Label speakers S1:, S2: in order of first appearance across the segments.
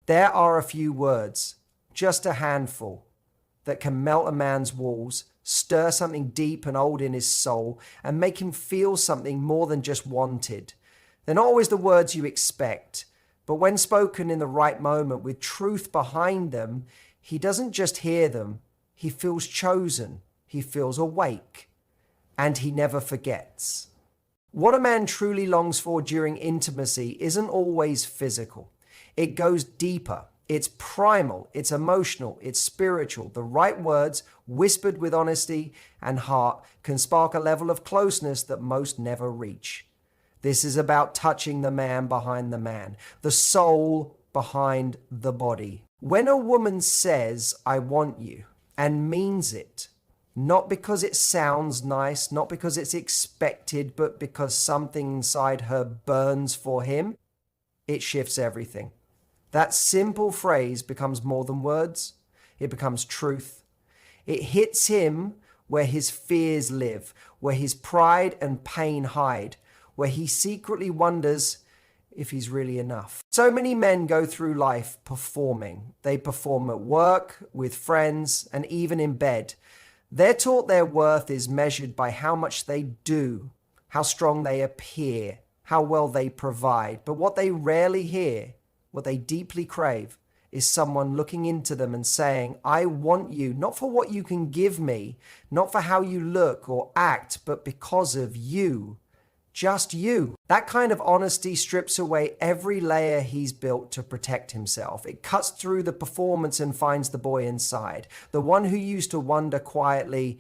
S1: There are a few words, just a handful, that can melt a man's walls, stir something deep and old in his soul, and make him feel something more than just wanted. They're not always the words you expect, but when spoken in the right moment with truth behind them, he doesn't just hear them, he feels chosen, he feels awake, and he never forgets. What a man truly longs for during intimacy isn't always physical. It goes deeper. It's primal, it's emotional, it's spiritual. The right words, whispered with honesty and heart, can spark a level of closeness that most never reach. This is about touching the man behind the man, the soul behind the body. When a woman says, "I want you," and means it, not because it sounds nice, not because it's expected, but because something inside her burns for him, it shifts everything. That simple phrase becomes more than words. It becomes truth. It hits him where his fears live, where his pride and pain hide, where he secretly wonders if he's really enough. So many men go through life performing. They perform at work, with friends, and even in bed. They're taught their worth is measured by how much they do, how strong they appear, how well they provide. But what they rarely hear, what they deeply crave, is someone looking into them and saying, "I want you, not for what you can give me, not for how you look or act, but because of you. Just you." That kind of honesty strips away every layer he's built to protect himself. It cuts through the performance and finds the boy inside, the one who used to wonder quietly,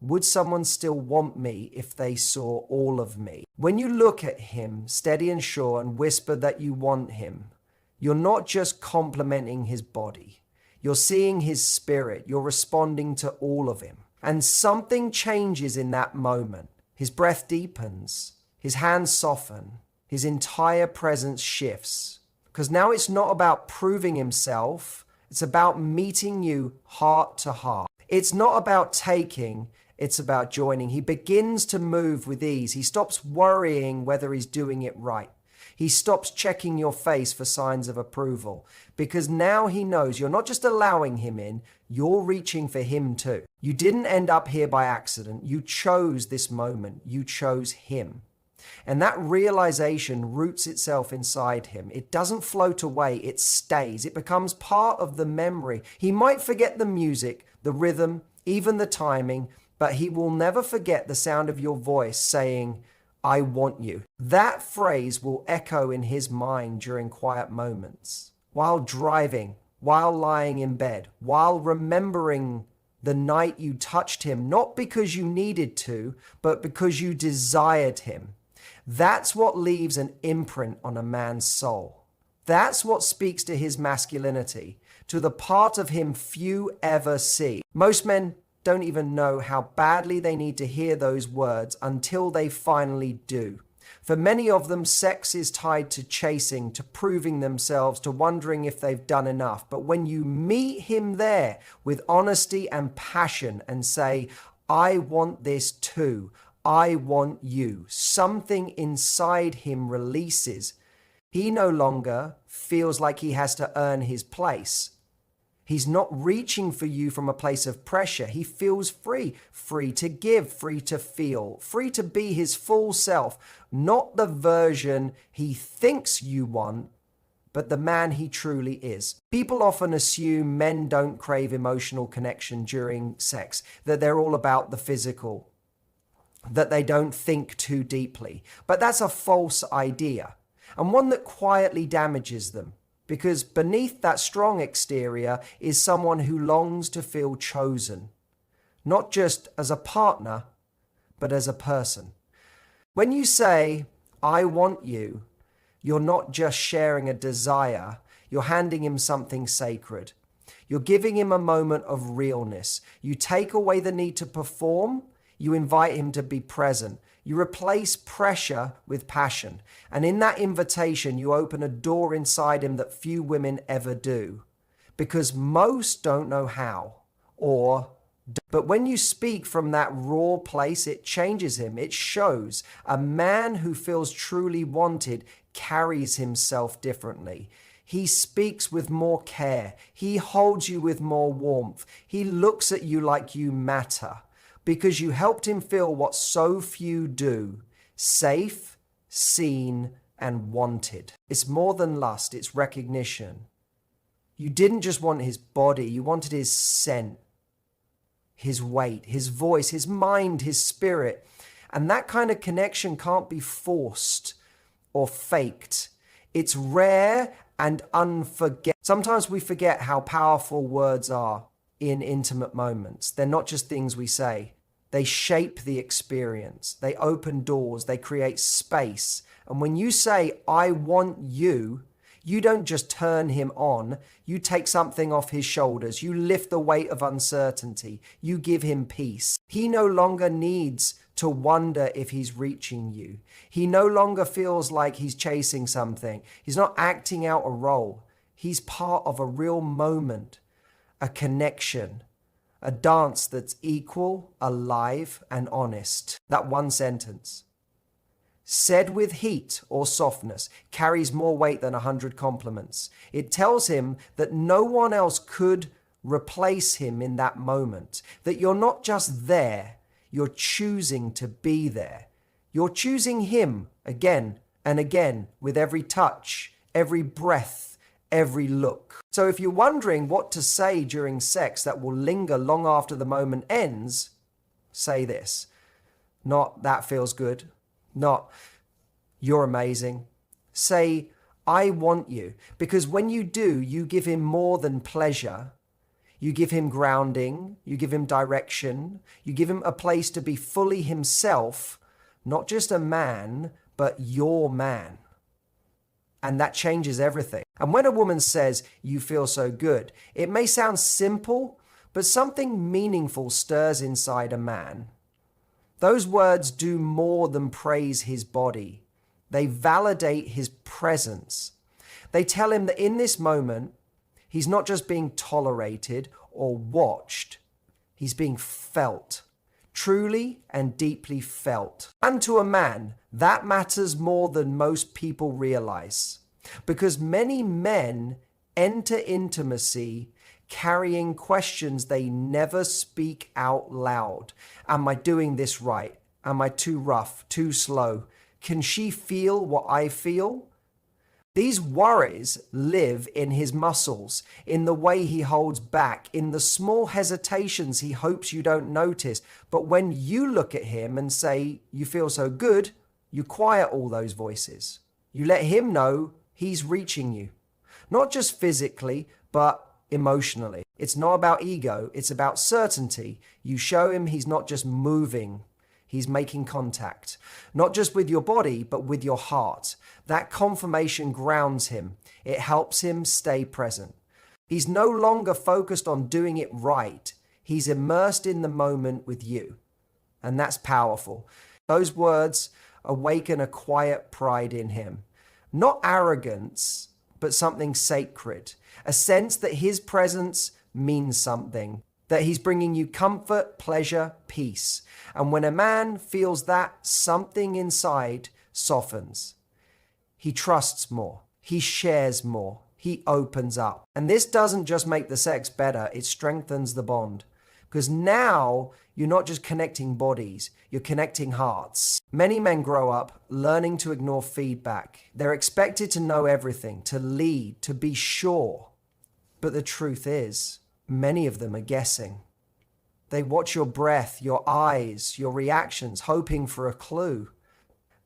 S1: would someone still want me if they saw all of me? When you look at him, steady and sure, and whisper that you want him, you're not just complimenting his body. You're seeing his spirit. You're responding to all of him. And something changes in that moment. His breath deepens. His hands soften. His entire presence shifts. Because now it's not about proving himself. It's about meeting you heart to heart. It's not about taking. It's about joining. He begins to move with ease. He stops worrying whether he's doing it right. He stops checking your face for signs of approval, because now he knows you're not just allowing him in, you're reaching for him too. You didn't end up here by accident. You chose this moment. You chose him. And that realization roots itself inside him. It doesn't float away. It stays. It becomes part of the memory. He might forget the music, the rhythm, even the timing, but he will never forget the sound of your voice saying, "I want you." That phrase will echo in his mind during quiet moments, while driving, while lying in bed, while remembering the night you touched him, not because you needed to, but because you desired him. That's what leaves an imprint on a man's soul. That's what speaks to his masculinity, to the part of him few ever see. Most men don't even know how badly they need to hear those words until they finally do. For many of them, sex is tied to chasing, to proving themselves, to wondering if they've done enough. But when you meet him there with honesty and passion and say, "I want this too, I want you," something inside him releases. He no longer feels like he has to earn his place. He's not reaching for you from a place of pressure. He feels free, free to give, free to feel, free to be his full self, not the version he thinks you want, but the man he truly is. People often assume men don't crave emotional connection during sex, that they're all about the physical, that they don't think too deeply. But that's a false idea, and one that quietly damages them. Because beneath that strong exterior is someone who longs to feel chosen, not just as a partner, but as a person. When you say, "I want you," you're not just sharing a desire, you're handing him something sacred. You're giving him a moment of realness. You take away the need to perform, you invite him to be present. You replace pressure with passion. And in that invitation, you open a door inside him that few women ever do. Because most don't know how. But when you speak from that raw place, it changes him. It shows. A man who feels truly wanted carries himself differently. He speaks with more care. He holds you with more warmth. He looks at you like you matter because you helped him feel what so few do: safe, seen, and wanted. It's more than lust, it's recognition. You didn't just want his body, you wanted his scent, his weight, his voice, his mind, his spirit. And that kind of connection can't be forced or faked. It's rare and unforgettable. Sometimes we forget how powerful words are in intimate moments. They're not just things we say. They shape the experience. They open doors. They create space. And when you say, "I want you," you don't just turn him on. You take something off his shoulders. You lift the weight of uncertainty. You give him peace. He no longer needs to wonder if he's reaching you. He no longer feels like he's chasing something. He's not acting out a role. He's part of a real moment, a connection, a dance that's equal, alive, and honest. That one sentence, said with heat or softness, carries more weight than 100 compliments. It tells him that no one else could replace him in that moment, that you're not just there, you're choosing to be there. You're choosing him again and again with every touch, every breath, every look. So if you're wondering what to say during sex that will linger long after the moment ends, say this. Not, "That feels good." Not, "You're amazing." Say, "I want you." Because when you do, you give him more than pleasure. You give him grounding. You give him direction. You give him a place to be fully himself, not just a man, but your man. And that changes everything. And when a woman says, "You feel so good," it may sound simple, but something meaningful stirs inside a man. Those words do more than praise his body. They validate his presence. They tell him that in this moment, he's not just being tolerated or watched. He's being felt, truly and deeply felt. And to a man, that matters more than most people realize, because many men enter intimacy carrying questions they never speak out loud. Am I doing this right? Am I too rough, too slow? Can she feel what I feel? These worries live in his muscles, in the way he holds back, in the small hesitations he hopes you don't notice. But when you look at him and say, "You feel so good," you quiet all those voices. You let him know he's reaching you, not just physically, but emotionally. It's not about ego, it's about certainty. You show him he's not just moving, he's making contact, not just with your body, but with your heart. That confirmation grounds him. It helps him stay present. He's no longer focused on doing it right. He's immersed in the moment with you. And that's powerful. Those words awaken a quiet pride in him. Not arrogance, but something sacred. A sense that his presence means something, that he's bringing you comfort, pleasure, peace. And when a man feels that, something inside softens. He trusts more. He shares more. He opens up. And this doesn't just make the sex better, it strengthens the bond. Because now you're not just connecting bodies, you're connecting hearts. Many men grow up learning to ignore feedback. They're expected to know everything, to lead, to be sure. But the truth is, many of them are guessing. They watch your breath, your eyes, your reactions, hoping for a clue.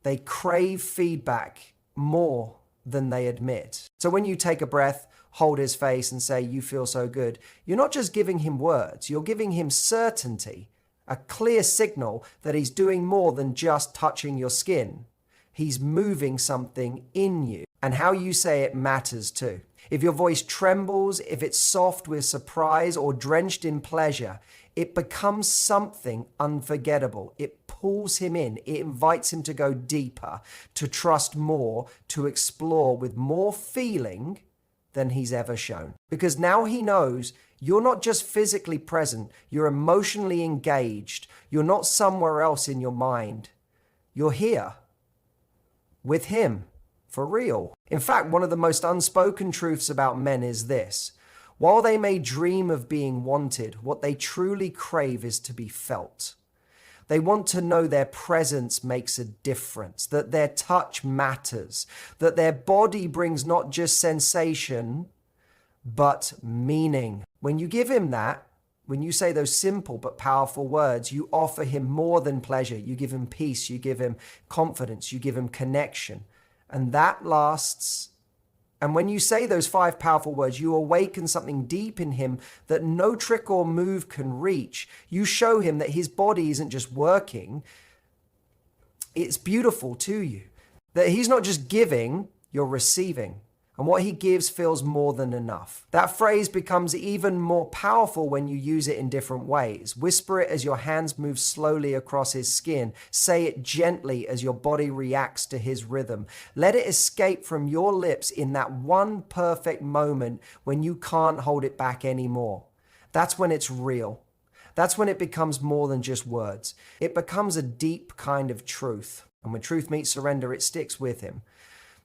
S1: They crave feedback more than they admit. So when you take a breath, hold his face and say, "You feel so good," you're not just giving him words, you're giving him certainty, a clear signal that he's doing more than just touching your skin. He's moving something in you. And how you say it matters too. If your voice trembles, if it's soft with surprise or drenched in pleasure, it becomes something unforgettable. It pulls him in. It invites him to go deeper, to trust more, to explore with more feeling than he's ever shown. Because now he knows you're not just physically present, you're emotionally engaged. You're not somewhere else in your mind. You're here with him. For real. In fact, one of the most unspoken truths about men is this. While they may dream of being wanted, what they truly crave is to be felt. They want to know their presence makes a difference, that their touch matters, that their body brings not just sensation, but meaning. When you give him that, when you say those simple but powerful words, you offer him more than pleasure. You give him peace, you give him confidence, you give him connection. And that lasts. And when you say those 5 powerful words, you awaken something deep in him that no trick or move can reach. You show him that his body isn't just working, it's beautiful to you. That he's not just giving, you're receiving. And what he gives feels more than enough. That phrase becomes even more powerful when you use it in different ways. Whisper it as your hands move slowly across his skin. Say it gently as your body reacts to his rhythm. Let it escape from your lips in that one perfect moment when you can't hold it back anymore. That's when it's real. That's when it becomes more than just words. It becomes a deep kind of truth. And when truth meets surrender, it sticks with him.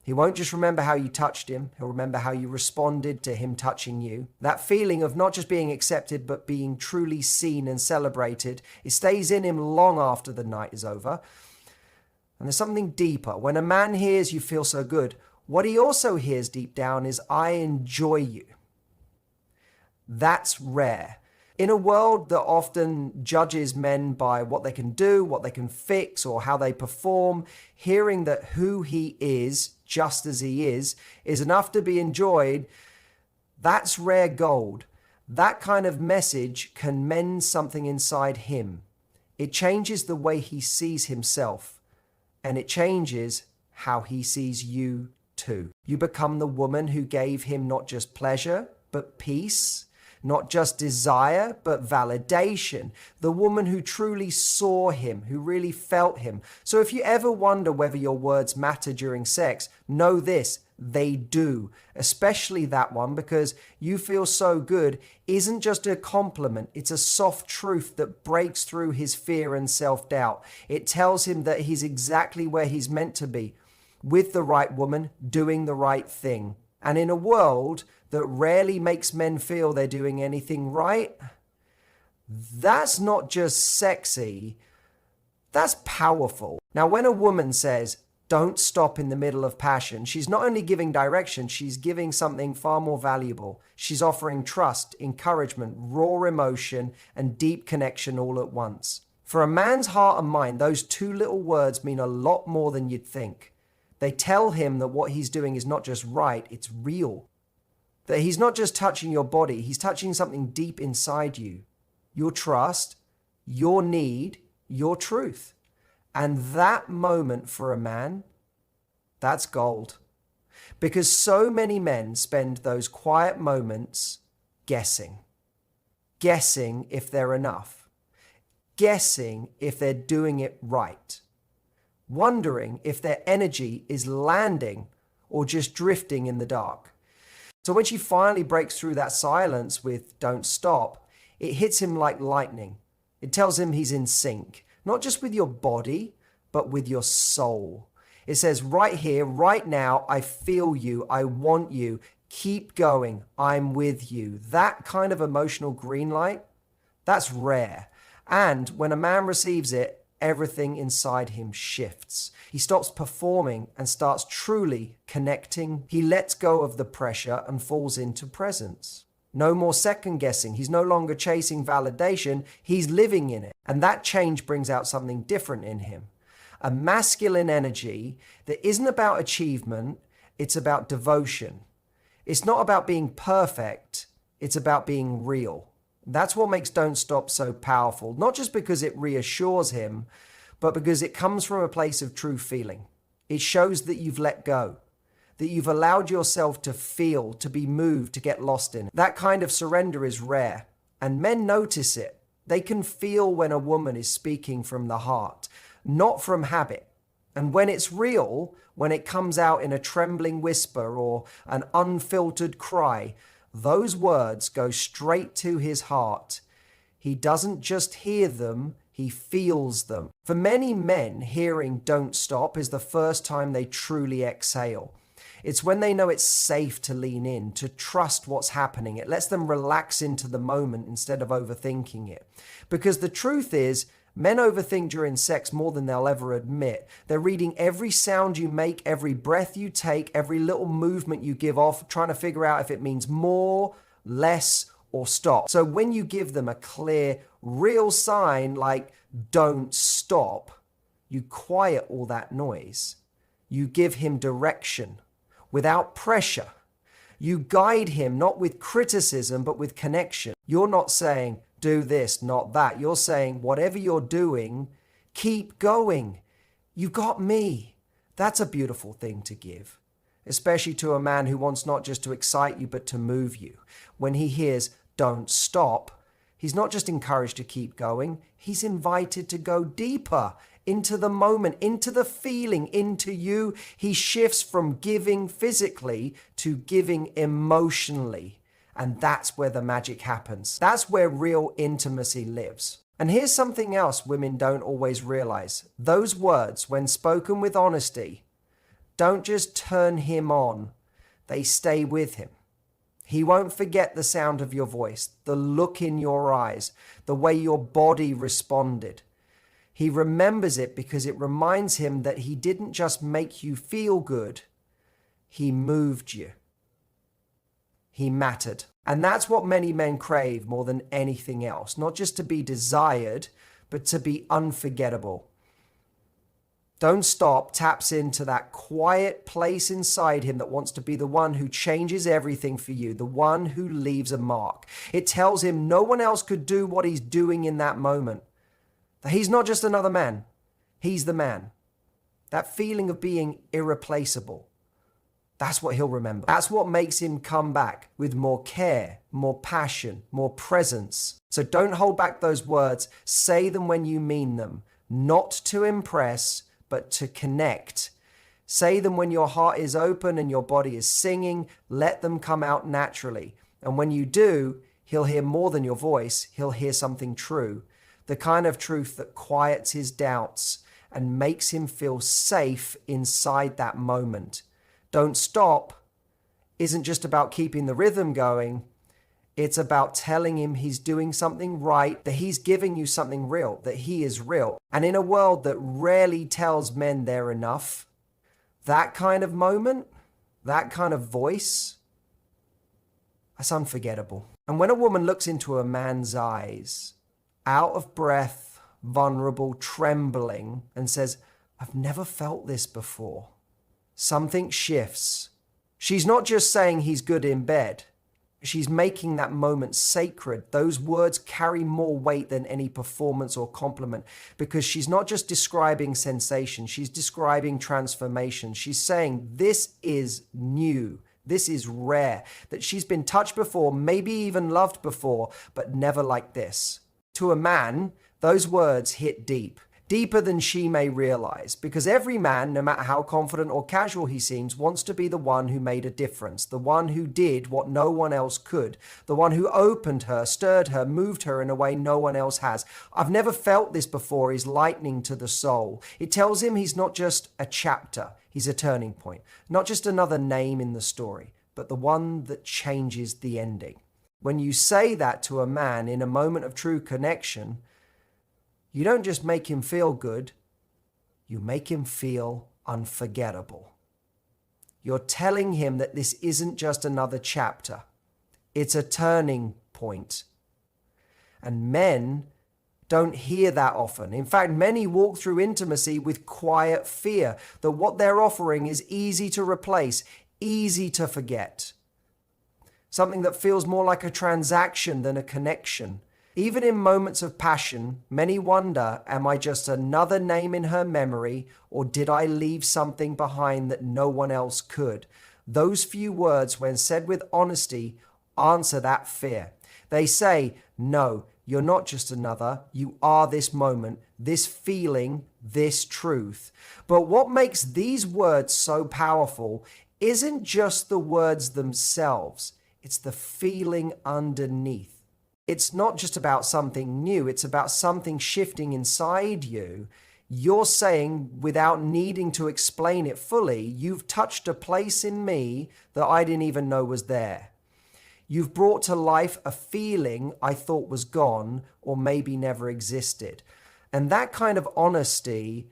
S1: He won't just remember how you touched him, he'll remember how you responded to him touching you. That feeling of not just being accepted, but being truly seen and celebrated, it stays in him long after the night is over. And there's something deeper. When a man hears you feel so good, what he also hears deep down is, I enjoy you. That's rare. In a world that often judges men by what they can do, what they can fix, or how they perform, hearing that who he is, just as he is enough to be enjoyed, that's rare gold. That kind of message can mend something inside him. It changes the way he sees himself, and it changes how he sees you too. You become the woman who gave him not just pleasure, but peace. Not just desire, but validation. The woman who truly saw him, who really felt him. So if you ever wonder whether your words matter during sex, know this, they do. Especially that one, because you feel so good isn't just a compliment. It's a soft truth that breaks through his fear and self-doubt. It tells him that he's exactly where he's meant to be, with the right woman, doing the right thing. And in a world that rarely makes men feel they're doing anything right, that's not just sexy, that's powerful. Now, when a woman says, don't stop in the middle of passion, she's not only giving direction, she's giving something far more valuable. She's offering trust, encouragement, raw emotion, and deep connection all at once. For a man's heart and mind, those 2 little words mean a lot more than you'd think. They tell him that what he's doing is not just right, it's real. That he's not just touching your body, he's touching something deep inside you. Your trust, your need, your truth. And that moment for a man, that's gold. Because so many men spend those quiet moments guessing. Guessing if they're enough. Guessing if they're doing it right. Wondering if their energy is landing or just drifting in the dark. So when she finally breaks through that silence with "don't stop," it hits him like lightning. It tells him he's in sync, not just with your body, but with your soul. It says, right here, right now, I feel you, I want you, keep going, I'm with you. That kind of emotional green light, that's rare. And when a man receives it, everything inside him shifts. He stops performing and starts truly connecting. He lets go of the pressure and falls into presence. No more second guessing. He's no longer chasing validation. He's living in it. And that change brings out something different in him. A masculine energy that isn't about achievement. It's about devotion. It's not about being perfect. It's about being real. That's what makes Don't Stop so powerful, not just because it reassures him, but because it comes from a place of true feeling. It shows that you've let go, that you've allowed yourself to feel, to be moved, to get lost in. That kind of surrender is rare, and men notice it. They can feel when a woman is speaking from the heart, not from habit. And when it's real, when it comes out in a trembling whisper or an unfiltered cry, those words go straight to his heart. He doesn't just hear them, he feels them. For many men, hearing "don't stop" is the first time they truly exhale. It's when they know it's safe to lean in, to trust what's happening. It lets them relax into the moment instead of overthinking it. Because the truth is, men overthink during sex more than they'll ever admit. They're reading every sound you make, every breath you take, every little movement you give off, trying to figure out if it means more, less, or stop. So when you give them a clear, real sign like don't stop, you quiet all that noise. You give him direction without pressure. You guide him not with criticism, but with connection. You're not saying, do this, not that. You're saying, whatever you're doing, keep going. You got me. That's a beautiful thing to give, especially to a man who wants not just to excite you, but to move you. When he hears, don't stop, he's not just encouraged to keep going, he's invited to go deeper into the moment, into the feeling, into you. He shifts from giving physically to giving emotionally. And that's where the magic happens. That's where real intimacy lives. And here's something else women don't always realize. Those words, when spoken with honesty, don't just turn him on, they stay with him. He won't forget the sound of your voice, the look in your eyes, the way your body responded. He remembers it because it reminds him that he didn't just make you feel good, he moved you. He mattered. And that's what many men crave more than anything else. Not just to be desired, but to be unforgettable. Don't Stop taps into that quiet place inside him that wants to be the one who changes everything for you, the one who leaves a mark. It tells him no one else could do what he's doing in that moment. That he's not just another man, he's the man. That feeling of being irreplaceable. That's what he'll remember. That's what makes him come back with more care, more passion, more presence. So don't hold back those words. Say them when you mean them. Not to impress, but to connect. Say them when your heart is open and your body is singing. Let them come out naturally. And when you do, he'll hear more than your voice. He'll hear something true. The kind of truth that quiets his doubts and makes him feel safe inside that moment. Don't Stop isn't just about keeping the rhythm going. It's about telling him he's doing something right, that he's giving you something real, that he is real. And in a world that rarely tells men they're enough, that kind of moment, that kind of voice, that's unforgettable. And when a woman looks into a man's eyes, out of breath, vulnerable, trembling, and says, I've never felt this before, something shifts. She's not just saying he's good in bed. She's making that moment sacred. Those words carry more weight than any performance or compliment because she's not just describing sensation, she's describing transformation. She's saying this is new, this is rare, that she's been touched before, maybe even loved before, but never like this. To a man, those words hit deep. Deeper than she may realize, because every man, no matter how confident or casual he seems, wants to be the one who made a difference, the one who did what no one else could, the one who opened her, stirred her, moved her in a way no one else has. I've never felt this before is lightning to the soul. It tells him he's not just a chapter, he's a turning point, not just another name in the story, but the one that changes the ending. When you say that to a man in a moment of true connection, you don't just make him feel good, you make him feel unforgettable. You're telling him that this isn't just another chapter, it's a turning point. And men don't hear that often. In fact, many walk through intimacy with quiet fear that what they're offering is easy to replace, easy to forget. Something that feels more like a transaction than a connection. Even in moments of passion, many wonder, am I just another name in her memory, or did I leave something behind that no one else could? Those few words, when said with honesty, answer that fear. They say, no, you're not just another, you are this moment, this feeling, this truth. But what makes these words so powerful isn't just the words themselves, it's the feeling underneath. It's not just about something new, it's about something shifting inside you. You're saying, without needing to explain it fully, you've touched a place in me that I didn't even know was there. You've brought to life a feeling I thought was gone or maybe never existed. And that kind of honesty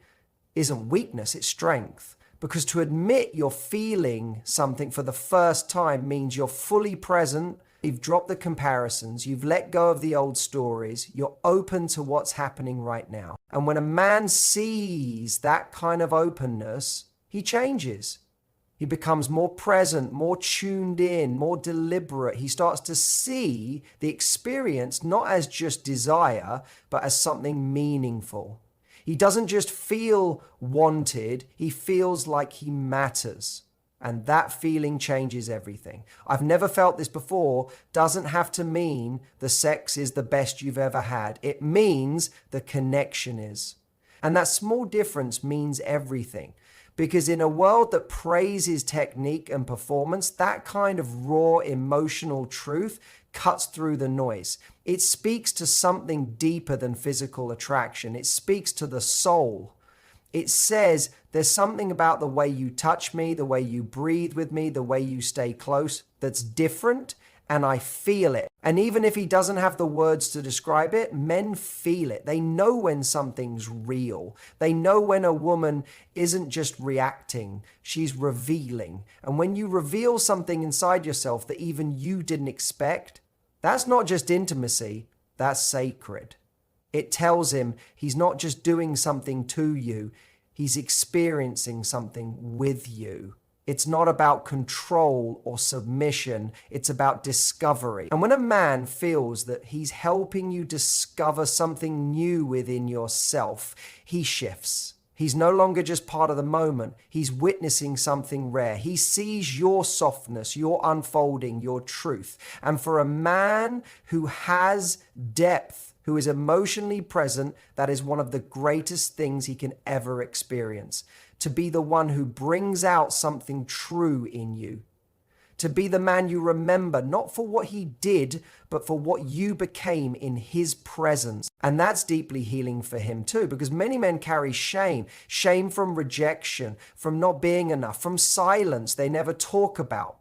S1: isn't weakness, it's strength. Because to admit you're feeling something for the first time means you're fully present, you've dropped the comparisons, you've let go of the old stories, you're open to what's happening right now. And when a man sees that kind of openness, he changes. He becomes more present, more tuned in, more deliberate. He starts to see the experience not as just desire, but as something meaningful. He doesn't just feel wanted, he feels like he matters. And that feeling changes everything. I've never felt this before doesn't have to mean the sex is the best you've ever had. It means the connection is. And that small difference means everything. Because in a world that praises technique and performance, that kind of raw emotional truth cuts through the noise. It speaks to something deeper than physical attraction. It speaks to the soul. It says there's something about the way you touch me, the way you breathe with me, the way you stay close that's different, and I feel it. And even if he doesn't have the words to describe it, men feel it. They know when something's real. They know when a woman isn't just reacting, she's revealing. And when you reveal something inside yourself that even you didn't expect, that's not just intimacy, that's sacred. It tells him he's not just doing something to you, he's experiencing something with you. It's not about control or submission, it's about discovery. And when a man feels that he's helping you discover something new within yourself, he shifts. He's no longer just part of the moment. He's witnessing something rare. He sees your softness, your unfolding, your truth. And for a man who has depth, who is emotionally present, that is one of the greatest things he can ever experience. To be the one who brings out something true in you. To be the man you remember, not for what he did, but for what you became in his presence. And that's deeply healing for him too, because many men carry shame. Shame from rejection, from not being enough, from silence they never talk about.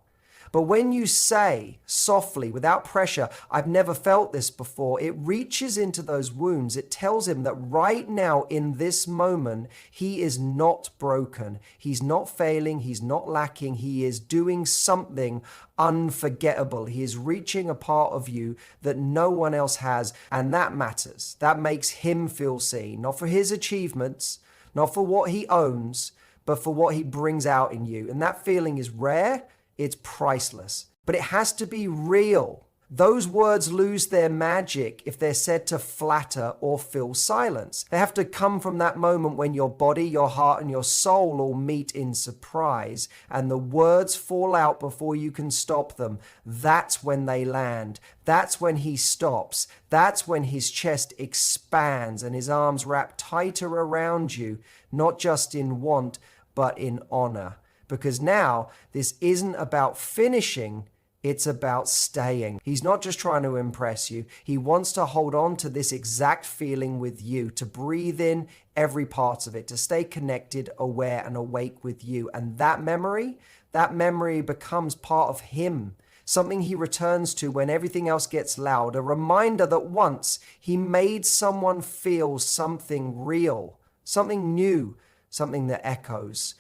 S1: But when you say softly, without pressure, I've never felt this before, it reaches into those wounds. It tells him that right now in this moment, he is not broken. He's not failing. He's not lacking. He is doing something unforgettable. He is reaching a part of you that no one else has. And that matters. That makes him feel seen, not for his achievements, not for what he owns, but for what he brings out in you. And that feeling is rare. It's priceless, but it has to be real. Those words lose their magic if they're said to flatter or fill silence. They have to come from that moment when your body, your heart, and your soul all meet in surprise, and the words fall out before you can stop them. That's when they land. That's when he stops. That's when his chest expands and his arms wrap tighter around you, not just in want, but in honor. Because now this isn't about finishing, it's about staying. He's not just trying to impress you. He wants to hold on to this exact feeling with you, to breathe in every part of it, to stay connected, aware, and awake with you. And that memory becomes part of him. Something he returns to when everything else gets loud. A reminder that once he made someone feel something real, something new, something that echoes.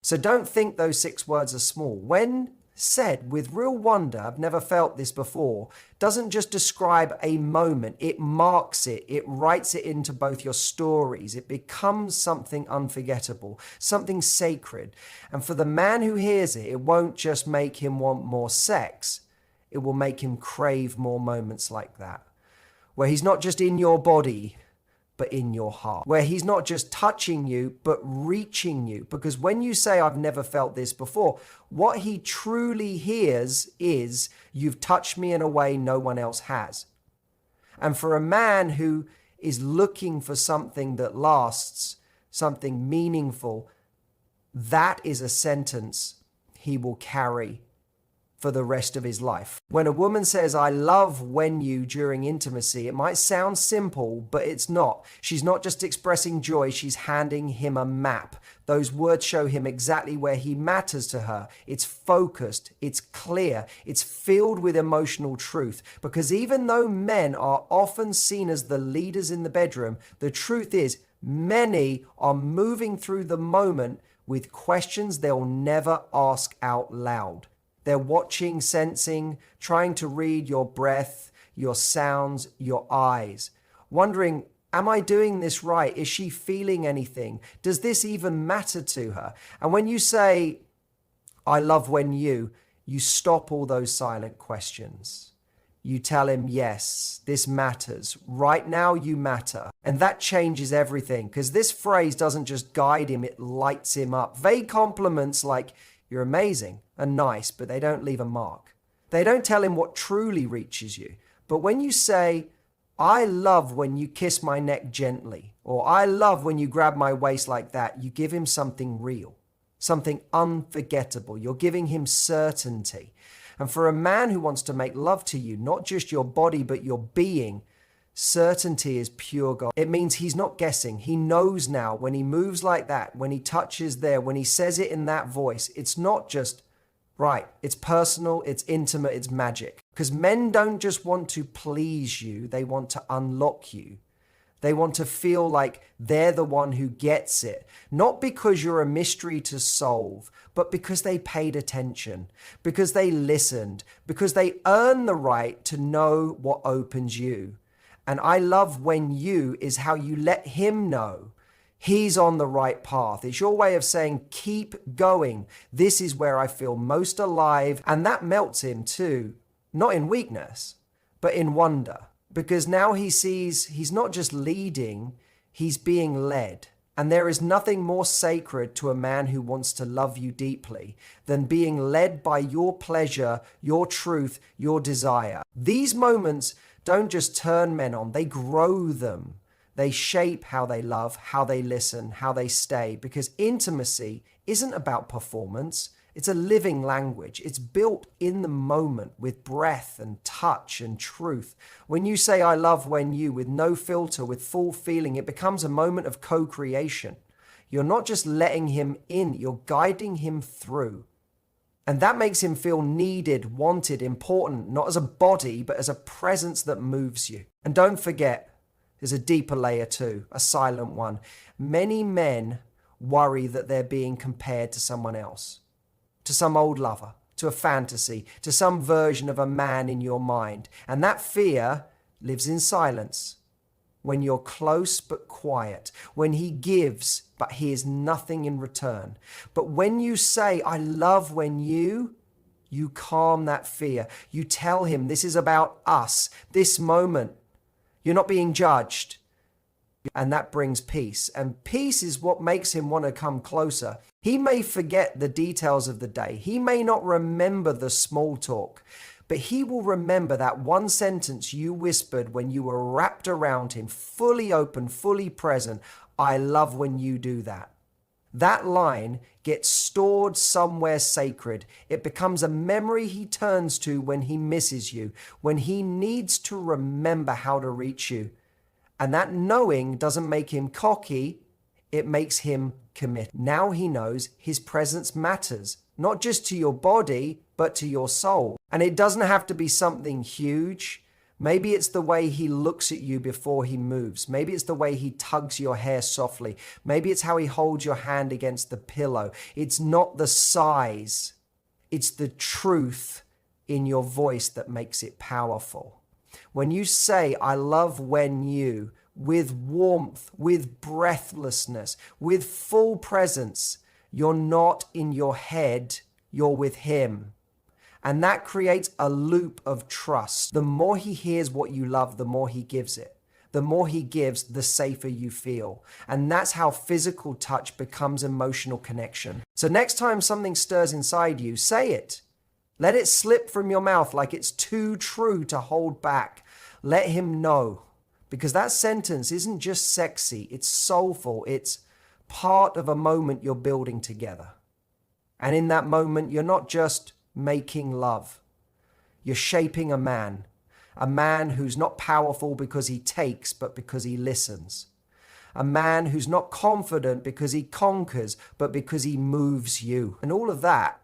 S1: So don't think those 6 words are small. When said with real wonder, I've never felt this before, doesn't just describe a moment, it marks it, it writes it into both your stories. It becomes something unforgettable, something sacred. And for the man who hears it, it won't just make him want more sex, it will make him crave more moments like that, where he's not just in your body, but in your heart, where he's not just touching you, but reaching you. Because when you say, I've never felt this before, what he truly hears is, you've touched me in a way no one else has. And for a man who is looking for something that lasts, something meaningful, that is a sentence he will carry for the rest of his life. When a woman says, I love when you during intimacy, it might sound simple, but it's not. She's not just expressing joy, she's handing him a map. Those words show him exactly where he matters to her. It's focused, it's clear, it's filled with emotional truth. Because even though men are often seen as the leaders in the bedroom, the truth is many are moving through the moment with questions they'll never ask out loud. They're watching, sensing, trying to read your breath, your sounds, your eyes, wondering, am I doing this right? Is she feeling anything? Does this even matter to her? And when you say, I love when you stop all those silent questions. You tell him, yes, this matters. Right now you matter. And that changes everything, because this phrase doesn't just guide him, it lights him up. Vague compliments like, you're amazing and nice, but they don't leave a mark. They don't tell him what truly reaches you. But when you say, I love when you kiss my neck gently, or I love when you grab my waist like that, you give him something real, something unforgettable. You're giving him certainty. And for a man who wants to make love to you, not just your body, but your being, certainty is pure gold. It means he's not guessing. He knows now when he moves like that, when he touches there, when he says it in that voice, it's not just right. It's personal, it's intimate, it's magic. Because men don't just want to please you, they want to unlock you. They want to feel like they're the one who gets it. Not because you're a mystery to solve, but because they paid attention, because they listened, because they earn the right to know what opens you. And I love when you is how you let him know he's on the right path. It's your way of saying, keep going. This is where I feel most alive. And that melts him too, not in weakness, but in wonder. Because now he sees he's not just leading, he's being led. And there is nothing more sacred to a man who wants to love you deeply than being led by your pleasure, your truth, your desire. These moments don't just turn men on, they grow them. They shape how they love, how they listen, how they stay. Because intimacy isn't about performance. It's a living language. It's built in the moment with breath and touch and truth. When you say, I love when you, with no filter, with full feeling, it becomes a moment of co-creation. You're not just letting him in, you're guiding him through. And that makes him feel needed, wanted, important, not as a body, but as a presence that moves you. And don't forget, there's a deeper layer too, a silent one. Many men worry that they're being compared to someone else. To some old lover, to a fantasy, to some version of a man in your mind. And that fear lives in silence. When you're close but quiet, when he gives but he is nothing in return. But when you say, I love when you calm that fear. You tell him this is about us, this moment. You're not being judged. And that brings peace. And peace is what makes him want to come closer. He may forget the details of the day. He may not remember the small talk, but he will remember that one sentence you whispered when you were wrapped around him, fully open, fully present. I love when you do that. That line gets stored somewhere sacred. It becomes a memory he turns to when he misses you, when he needs to remember how to reach you. And that knowing doesn't make him cocky, it makes him commit. Now he knows his presence matters, not just to your body, but to your soul. And it doesn't have to be something huge. Maybe it's the way he looks at you before he moves. Maybe it's the way he tugs your hair softly. Maybe it's how he holds your hand against the pillow. It's not the size. It's the truth in your voice that makes it powerful. When you say, I love when you, with warmth, with breathlessness, with full presence, you're not in your head, you're with him. And that creates a loop of trust. The more he hears what you love, the more he gives it. The more he gives, the safer you feel. And that's how physical touch becomes emotional connection. So next time something stirs inside you, say it. Let it slip from your mouth like it's too true to hold back. Let him know. Because that sentence isn't just sexy, it's soulful. It's part of a moment you're building together. And in that moment, you're not just making love. You're shaping a man who's not powerful because he takes, but because he listens. A man who's not confident because he conquers, but because he moves you. And all that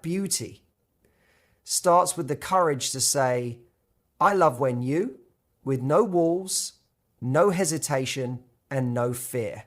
S1: beauty starts with the courage to say, I love when you, with no walls, no hesitation, and no fear.